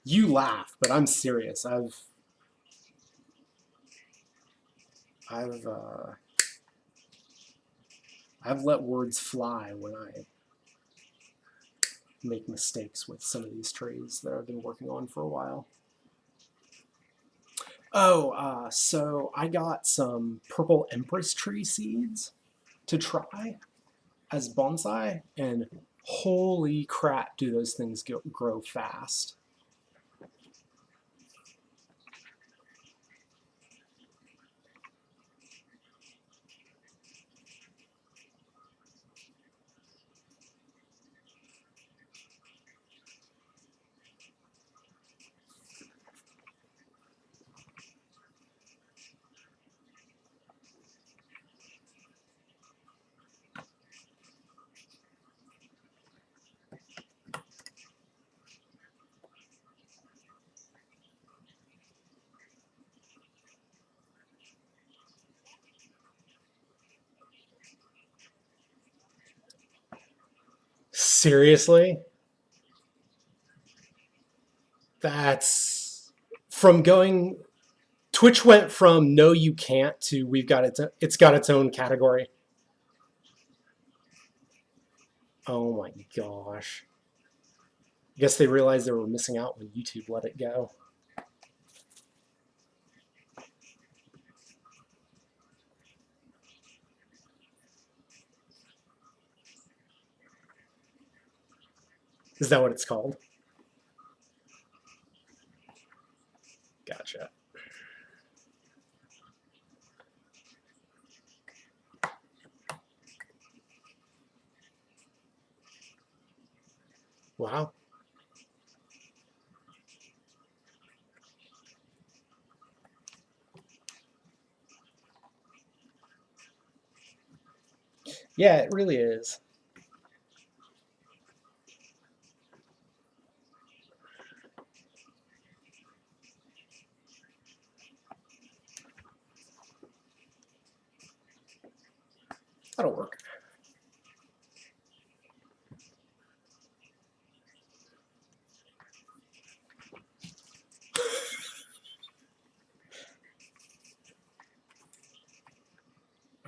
You laugh, but I'm serious. I've uh, I've let words fly when I make mistakes with some of these trees that I've been working on for a while. Oh, so I got some purple empress tree seeds to try as bonsai, and holy crap, do those things grow fast. Seriously? That's from going Twitch went from no you can't to we've got it's got its own category. Oh my gosh. I guess they realized they were missing out when YouTube let it go. Is that what it's called? Gotcha. Wow. Yeah, it really is. That'll work.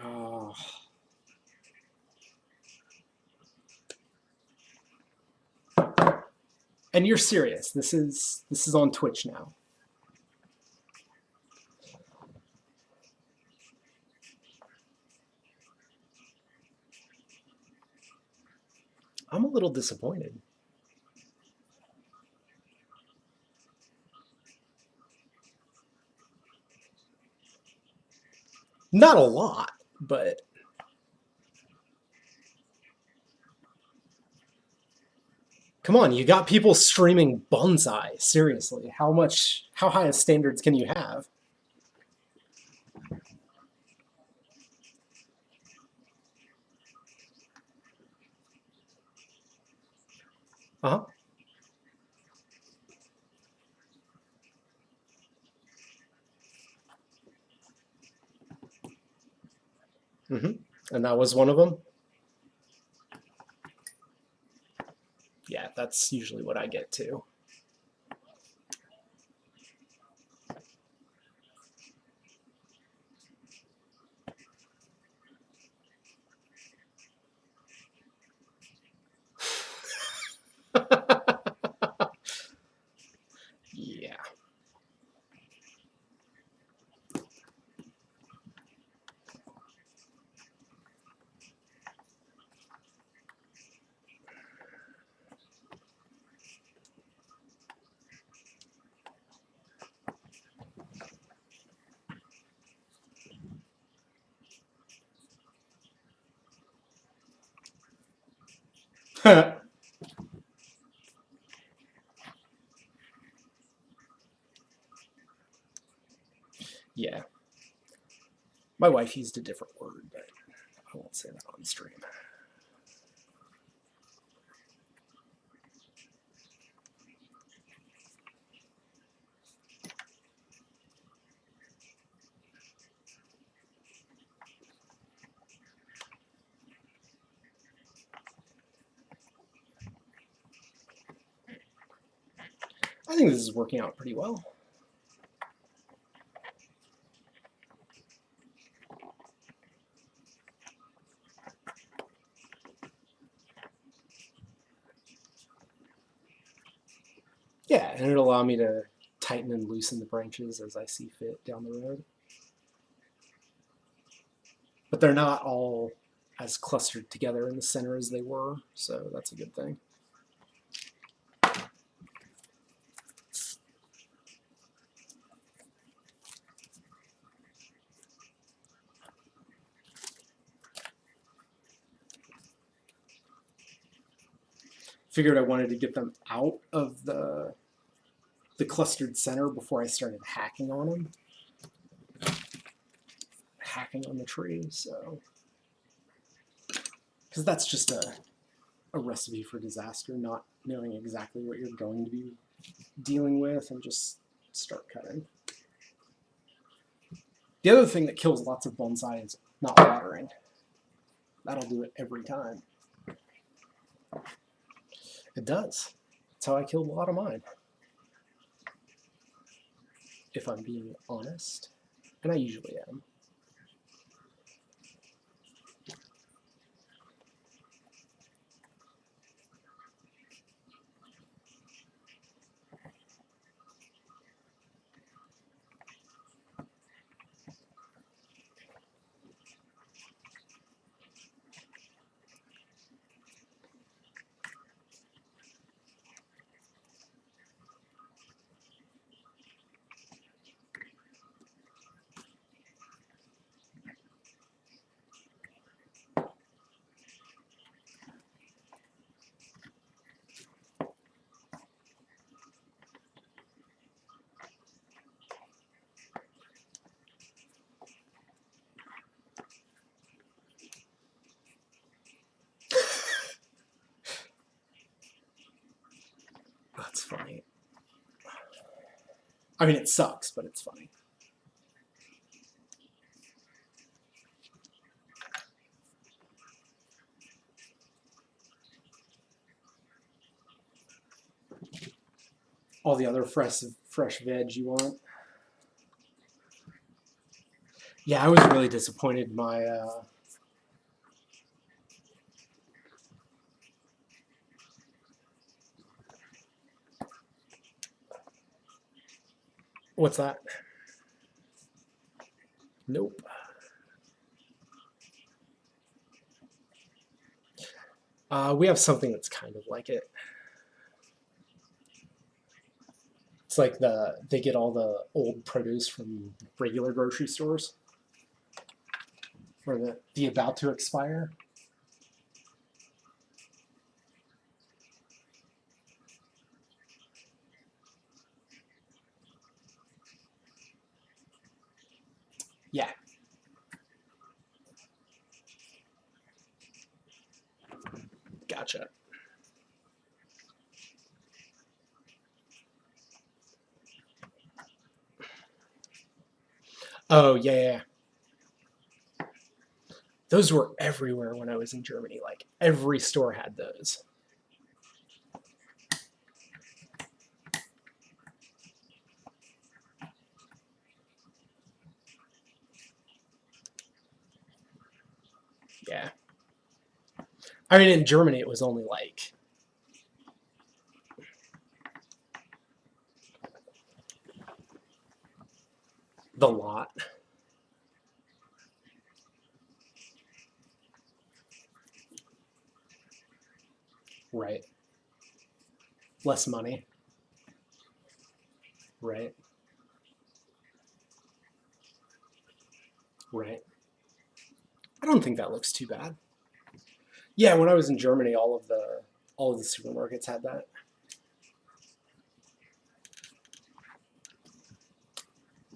Oh. And you're serious. This is on Twitch now. I'm a little disappointed. Not a lot, but come on, you got people streaming bonsai. Seriously, how high of standards can you have? Uh-huh. Mm-hmm. And that was one of them. Yeah, that's usually what I get too. Yeah. Yeah. My wife used a different word, but I won't say that on stream. I think this is working out pretty well. Yeah, and it'll allow me to tighten and loosen the branches as I see fit down the road. But they're not all as clustered together in the center as they were, so that's a good thing. Figured I wanted to get them out of the clustered center before I started hacking on them. Hacking on the tree, so because that's just a recipe for disaster, not knowing exactly what you're going to be dealing with and just start cutting. The other thing that kills lots of bonsai is not watering. That'll do it every time. It does. That's how I killed a lot of mine. If I'm being honest, and I usually am. That's funny. I mean, it sucks, but it's funny. All the other fresh veg you want. Yeah, I was really disappointed in my what's that? Nope. We have something that's kind of like it. It's like they get all the old produce from regular grocery stores, or the about to expire. Yeah. Gotcha. Oh yeah. Those were everywhere when I was in Germany. Like every store had those. Yeah. I mean, in Germany, it was only like the lot. Right. Less money. Right. Right. I don't think that looks too bad. Yeah, when I was in Germany, all of the supermarkets had that.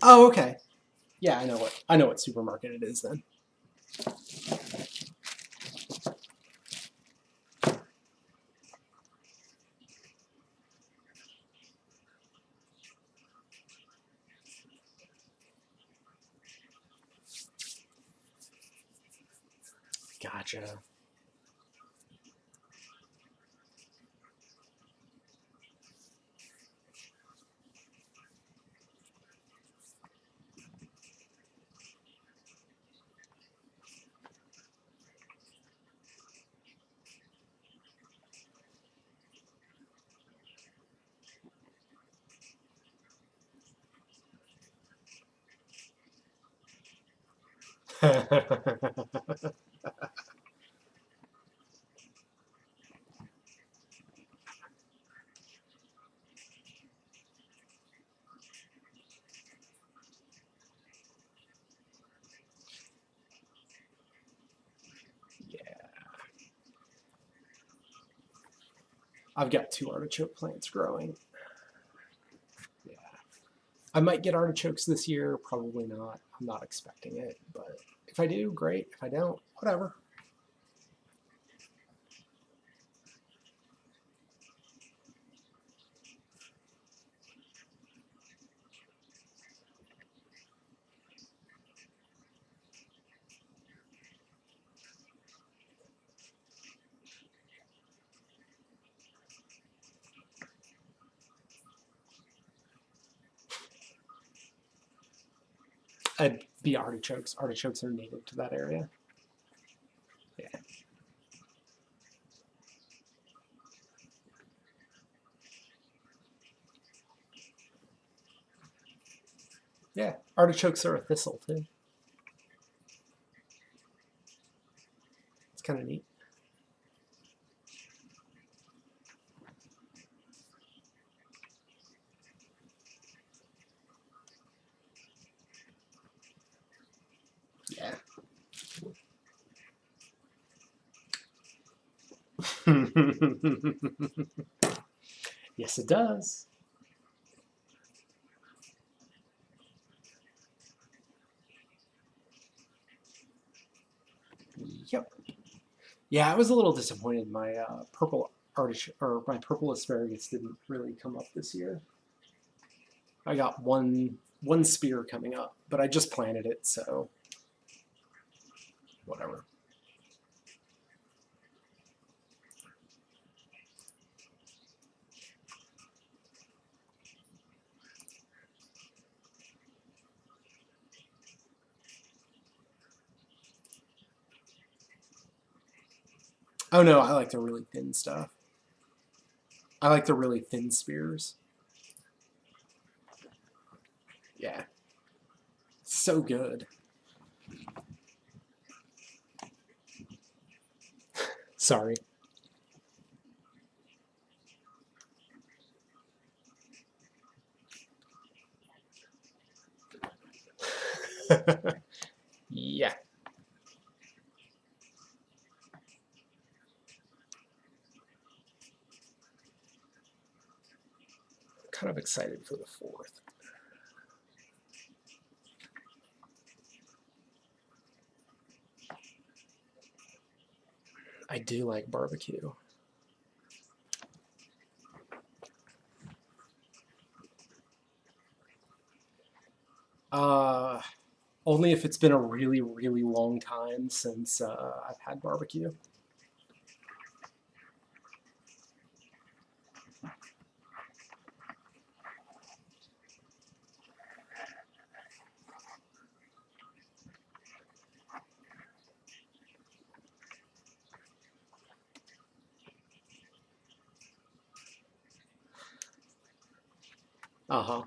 Oh, okay. Yeah, I know what supermarket it is then. Gotcha. Yeah. I've got 2 artichoke plants growing. Yeah. I might get artichokes this year, probably not. I'm not expecting it, but if I do, great. If I don't, whatever. I'd be artichokes. Artichokes are native to that area. Yeah. Yeah. Artichokes are a thistle too. It's kind of neat. Yeah. Yes, it does. Yep. Yeah, I was a little disappointed. My purple artichoke or my purple asparagus didn't really come up this year. I got one spear coming up, but I just planted it, so whatever. Oh no, I like the really thin stuff. I like the really thin spears. Yeah, so good. Sorry. Yeah, kind of excited for the fourth. I do like barbecue. Uh, Only if it's been a really, really long time since I've had barbecue. Uh huh.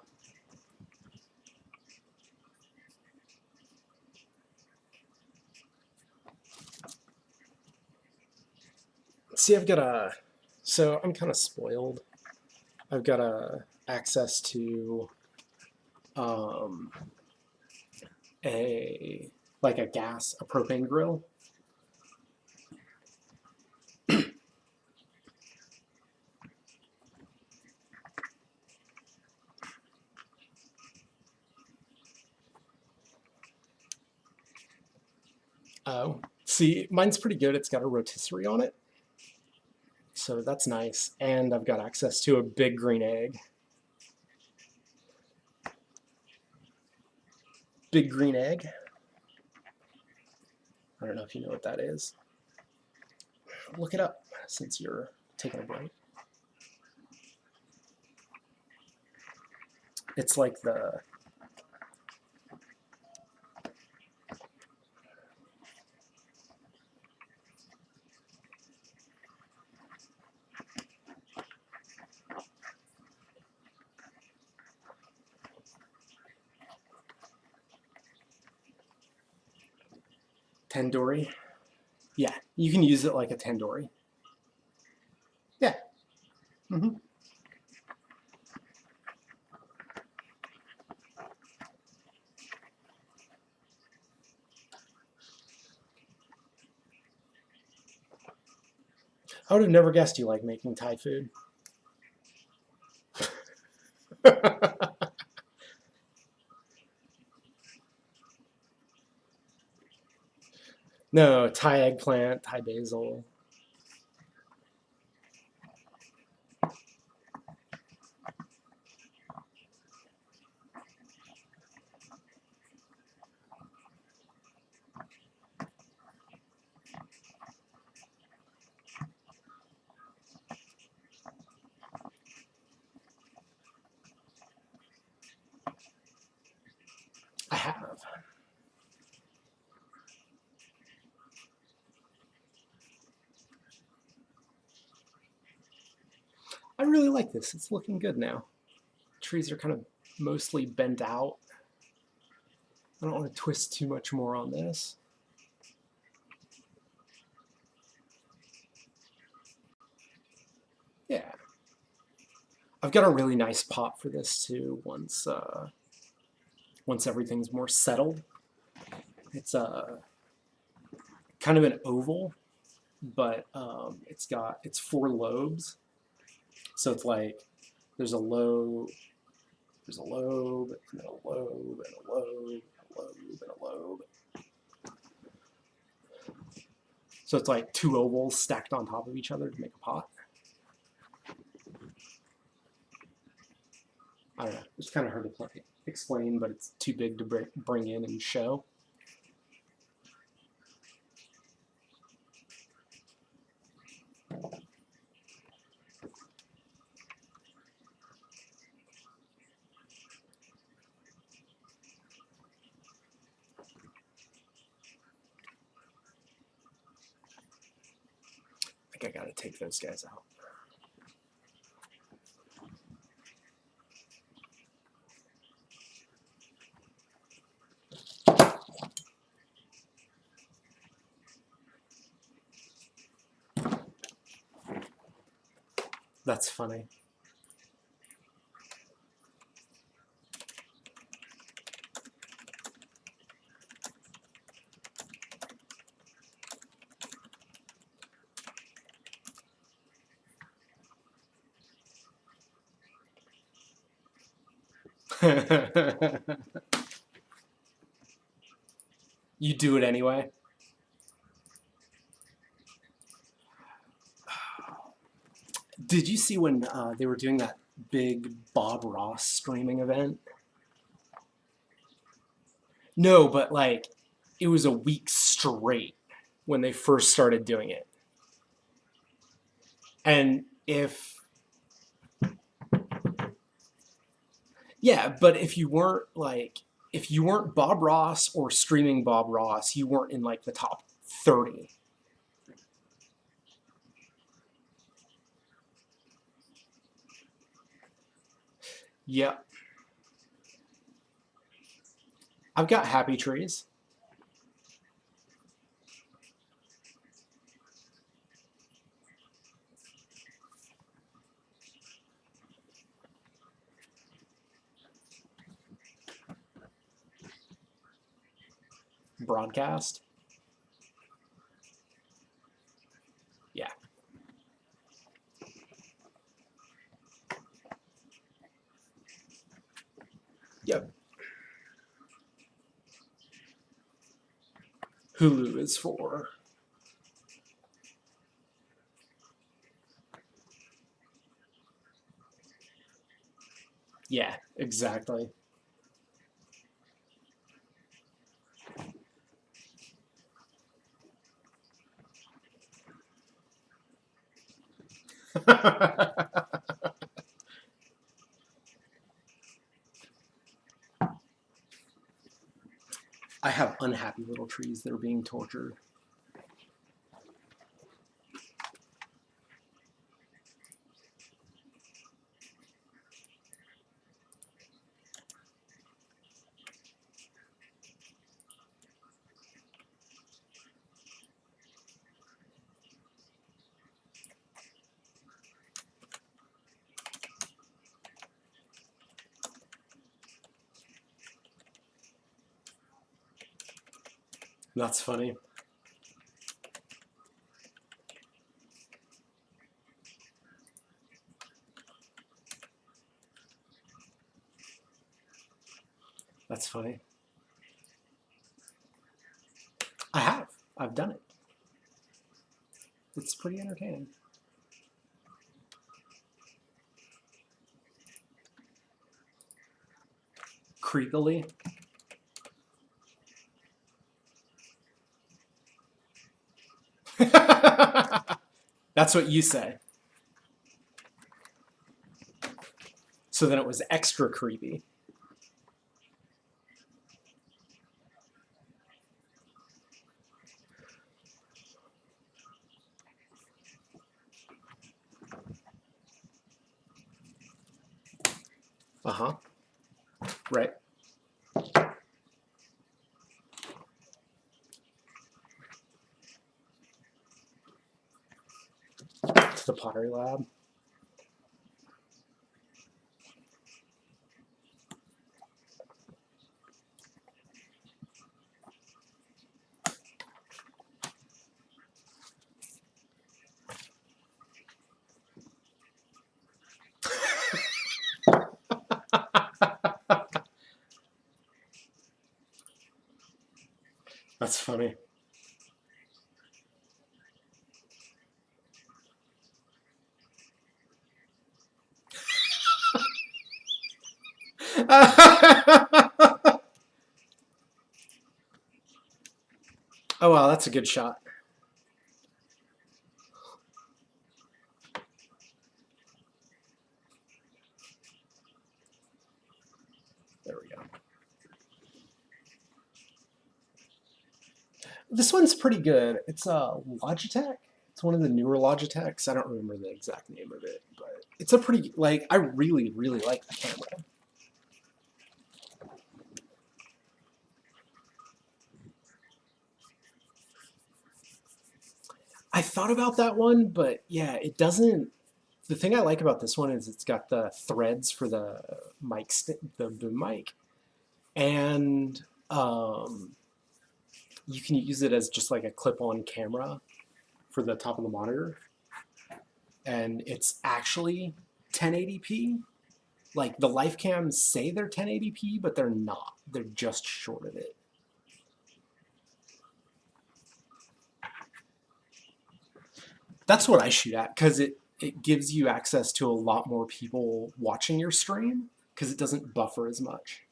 See, I've got a. So I'm kind of spoiled. I've got access to um, a like a gas, a propane grill. Oh, see, mine's pretty good. It's got a rotisserie on it, so that's nice. And I've got access to a big green egg. Big green egg. I don't know if you know what that is. Look it up since you're taking a break. It's like the Tandoori. Yeah, you can use it like a tandoori. Yeah. Mm-hmm. I would have never guessed you like making Thai food. No, Thai eggplant, Thai basil. I have. I really like this. It's looking good now. Trees are kind of mostly bent out. I don't want to twist too much more on this. Yeah. I've got a really nice pot for this too once everything's more settled. It's kind of an oval, but it's four lobes. So it's like there's a lobe, there's a lobe, and then a lobe, and a lobe, and a lobe, and a lobe. So it's like two ovals stacked on top of each other to make a pot. I don't know. It's kind of hard to explain, but it's too big to bring in and show. I think I gotta take those guys out. That's funny. You do it anyway. Did you see when they were doing that big Bob Ross streaming event? No, but like it was a week straight when they first started doing it. And but if you weren't Bob Ross or streaming Bob Ross, you weren't in like the top 30. Yep. I've got happy trees. Broadcast. Yeah. Yep. Hulu is for. Yeah, exactly. I have unhappy little trees that are being tortured. That's funny. That's funny. I have. I've done it. It's pretty entertaining. Creepily. That's what you say. So then it was extra creepy. Uh-huh. Right. To the pottery lab. That's funny. Oh wow, that's a good shot. There we go. This one's pretty good. It's a Logitech. It's one of the newer Logitechs. I don't remember the exact name of it, but it's a pretty like I really really like the camera. I thought about that one, but yeah, it doesn't. The thing I like about this one is it's got the threads for the the boom mic, and you can use it as just like a clip-on camera for the top of the monitor, and it's actually 1080p. Like the life cams say they're 1080p, but they're not. They're just short of it. That's what I shoot at because it gives you access to a lot more people watching your stream because it doesn't buffer as much.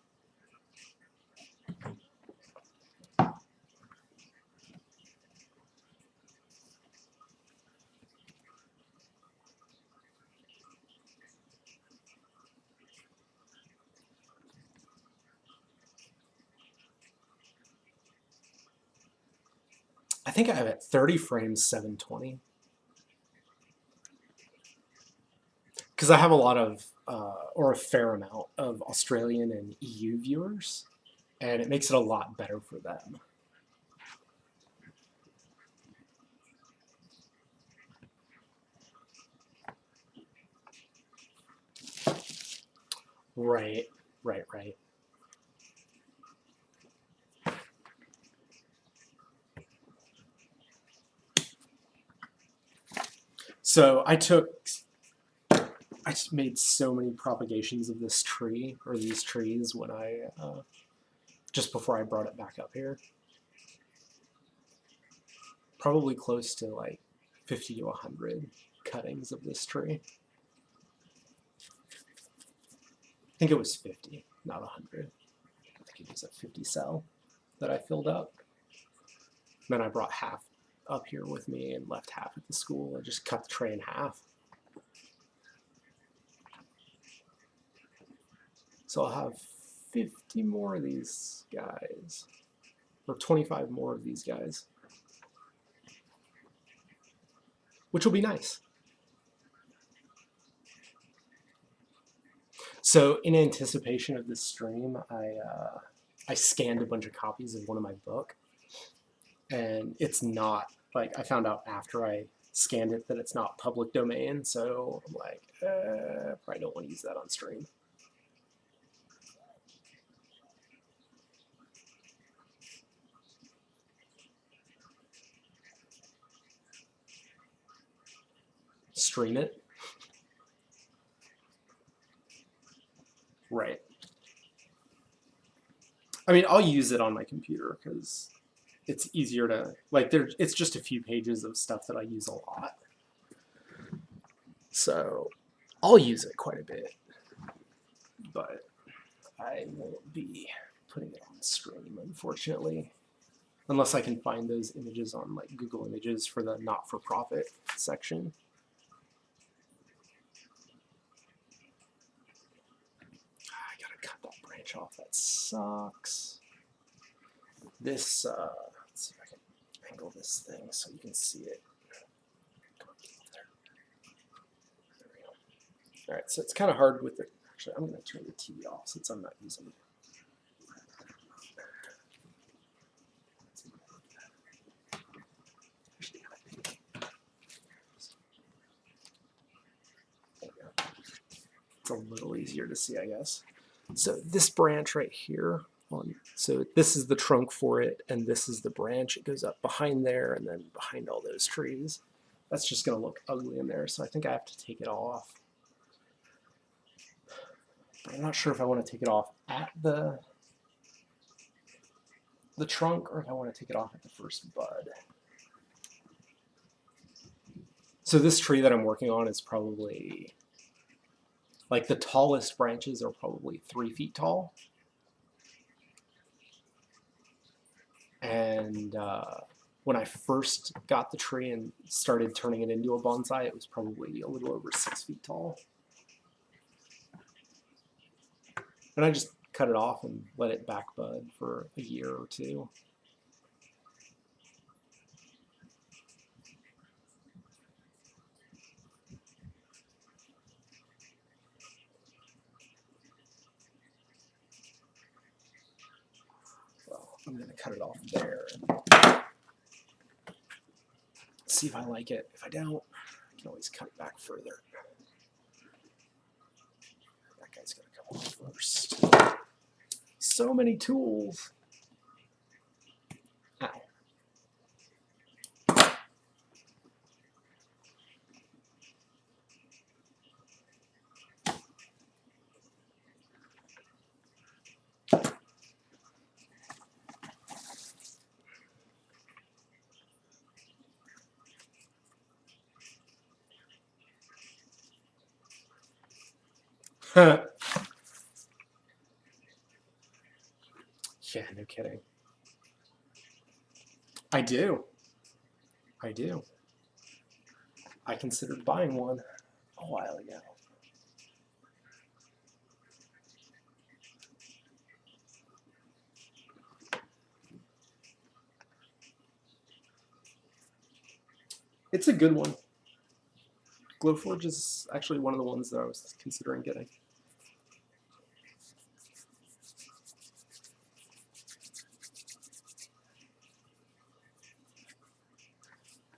I think I have it 30 frames 720 because I have a lot of or a fair amount of Australian and EU viewers, and it makes it a lot better for them. Right, right, right. So I just made so many propagations of this tree or these trees when I just before I brought it back up here. Probably close to like 50 to 100 cuttings of this tree. I think it was 50, not 100. I think it was a 50 cell that I filled up. Then I brought half up here with me and left half at the school. I just cut the tray in half. So I'll have 50 more of these guys, or 25 more of these guys, which will be nice. So in anticipation of this stream, I scanned a bunch of copies of one of my book, and it's not like I found out after I scanned it that it's not public domain. So I'm like, probably don't want to use that on stream. stream it. Right. I mean, I'll use it on my computer because it's easier to, like, it's just a few pages of stuff that I use a lot. So I'll use it quite a bit, but I won't be putting it on the stream, unfortunately, unless I can find those images on like Google Images for the not-for-profit section. I gotta cut that branch off. That sucks. This, let's see if I can angle this thing so you can see it. There we go. All right, so it's kind of hard with the. Actually, I'm going to turn the TV off since I'm not using it. It's a little easier to see, I guess. So this branch right here, so this is the trunk for it, and this is the branch. It goes up behind there and then behind all those trees. That's just going to look ugly in there, so I think I have to take it off. But I'm not sure if I want to take it off at the trunk or if I want to take it off at the first bud. So this tree that I'm working on is probably, like, the tallest branches are probably 3 feet tall. And when I first got the tree and started turning it into a bonsai, it was probably a little over 6 feet tall. And I just cut it off and let it back bud for a year or two. Well, I'm going to cut it off there and see if I like it. If I don't, I can always cut it back further. That guy's going to come off first. So many tools. Ow. Yeah, no kidding. I do. I do. I considered buying one a while ago. It's a good one. Glowforge is actually one of the ones that I was considering getting.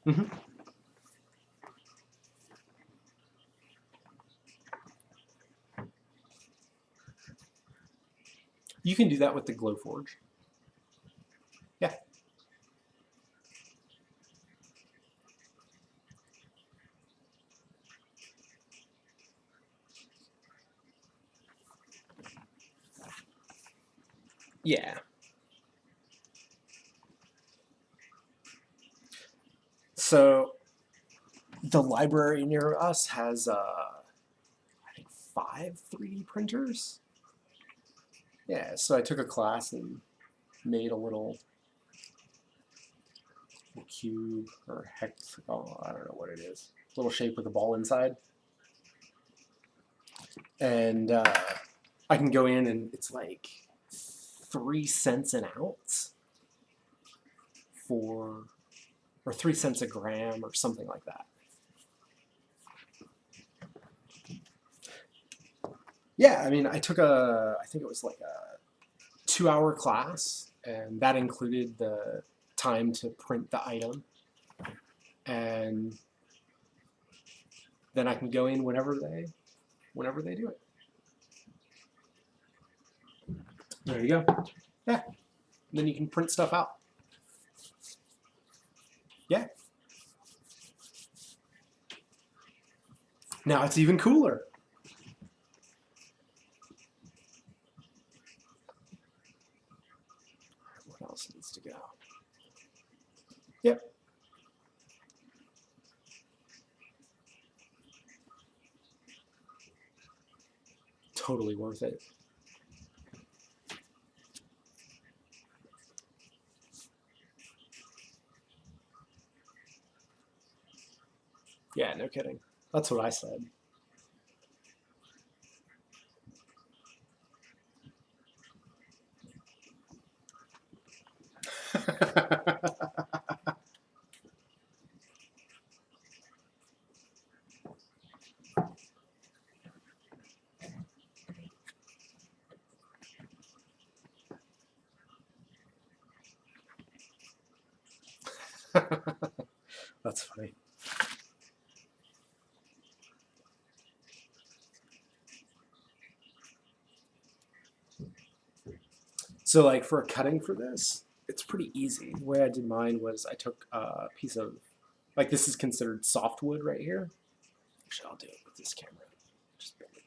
Mm-hmm. You can do that with the Glowforge. Yeah. Yeah. So the library near us has, I think, 5 3D printers. Yeah, so I took a class and made a little cube or hexagon, I don't know what it is. Little shape with a ball inside. And I can go in and it's like 3 cents an ounce or 3 cents a gram or something like that. Yeah, I mean, I took I think it was like a 2-hour class, and that included the time to print the item. And then I can go in whenever they do it. There you go. Yeah. And then you can print stuff out. Yeah. Now it's even cooler. What else needs to go? Yep. Totally worth it. Yeah, no kidding. That's what I said. That's funny. So like for a cutting for this, it's pretty easy. The way I did mine was I took a piece of, like this is considered softwood right here. Actually, I'll do it with this camera. Just bend it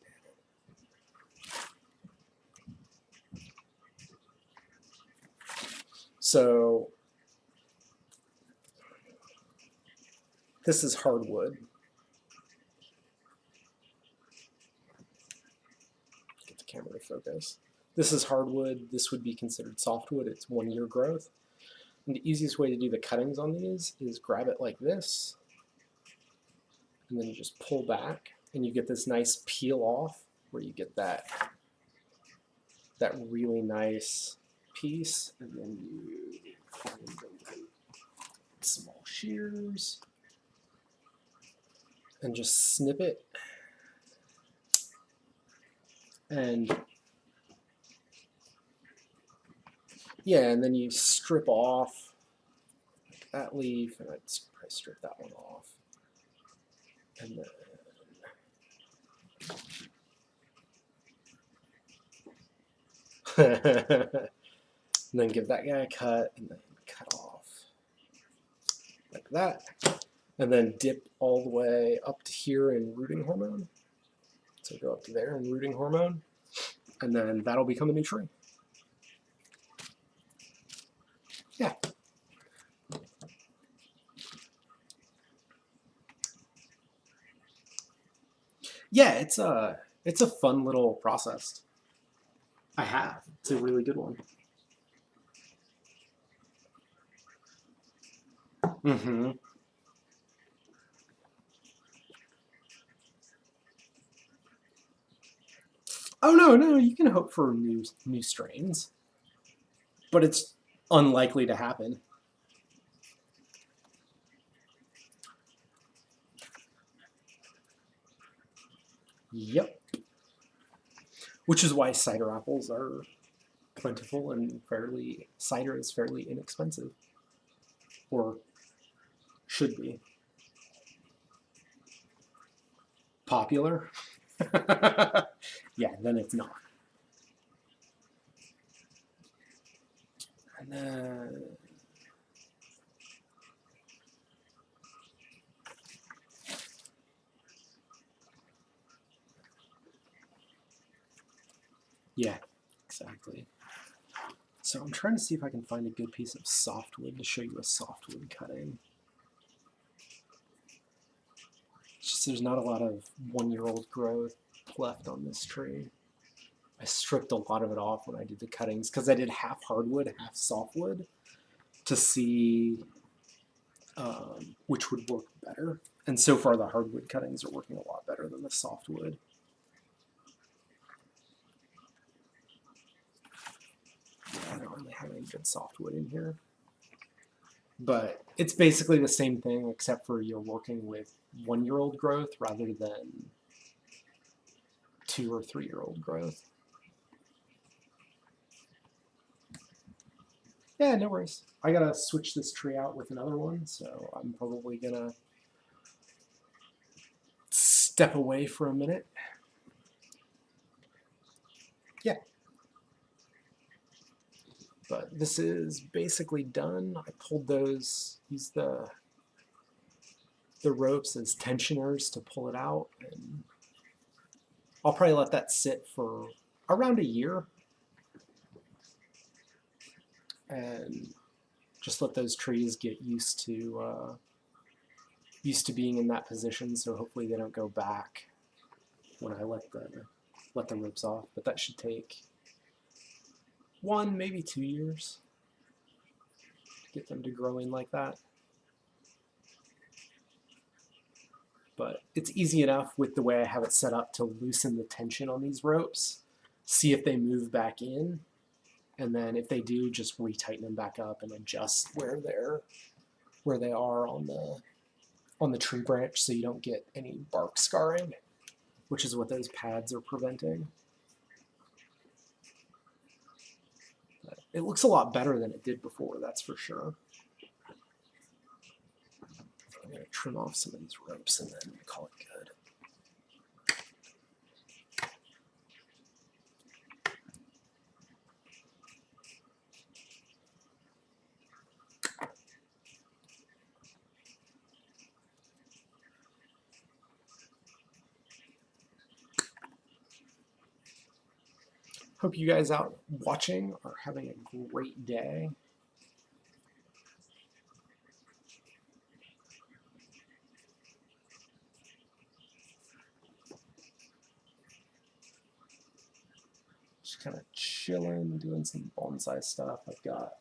down. So this is hardwood. Get the camera to focus. This is hardwood. This would be considered softwood. It's 1 year growth. And the easiest way to do the cuttings on these is grab it like this, and then you just pull back, and you get this nice peel off where you get that really nice piece, and then you small shears and just snip it, and yeah, and then you strip off that leaf, and I'd probably strip that one off, and then and then give that guy a cut, and then cut off like that, and then dip all the way up to here in rooting hormone. So go up to there in rooting hormone, and then that'll become a new tree. Yeah. Yeah, it's a fun little process. I have. It's a really good one. Mm-hmm. Oh no, you can hope for new strains, but it's unlikely to happen. Yep. Which is why cider apples are plentiful and cider is fairly inexpensive, or should be popular. Yeah, then it's not. And then yeah, exactly. So I'm trying to see if I can find a good piece of softwood to show you a softwood cutting. It's just there's not a lot of 1 year old growth left on this tree. I stripped a lot of it off when I did the cuttings because I did half hardwood, half softwood to see which would work better. And so far the hardwood cuttings are working a lot better than the softwood. Yeah, I don't really have any good softwood in here. But it's basically the same thing except for you're working with 1 year old growth rather than 2 or 3 year old growth. Yeah, no worries. I gotta switch this tree out with another one, so I'm probably gonna step away for a minute. Yeah. But this is basically done. I pulled those, used the the ropes as tensioners to pull it out. And I'll probably let that sit for around a year and just let those trees get used to being in that position. So hopefully they don't go back when I let the ropes off. But that should take 1, maybe 2 years to get them to grow in like that. But it's easy enough with the way I have it set up to loosen the tension on these ropes, see if they move back in, and then if they do, just retighten them back up and adjust where they are on the tree branch so you don't get any bark scarring, which is what those pads are preventing. But it looks a lot better than it did before, that's for sure. I'm going to trim off some of these ropes and then call it good. Hope you guys out watching are having a great day. Just kind of chilling, doing some bonsai stuff. I've got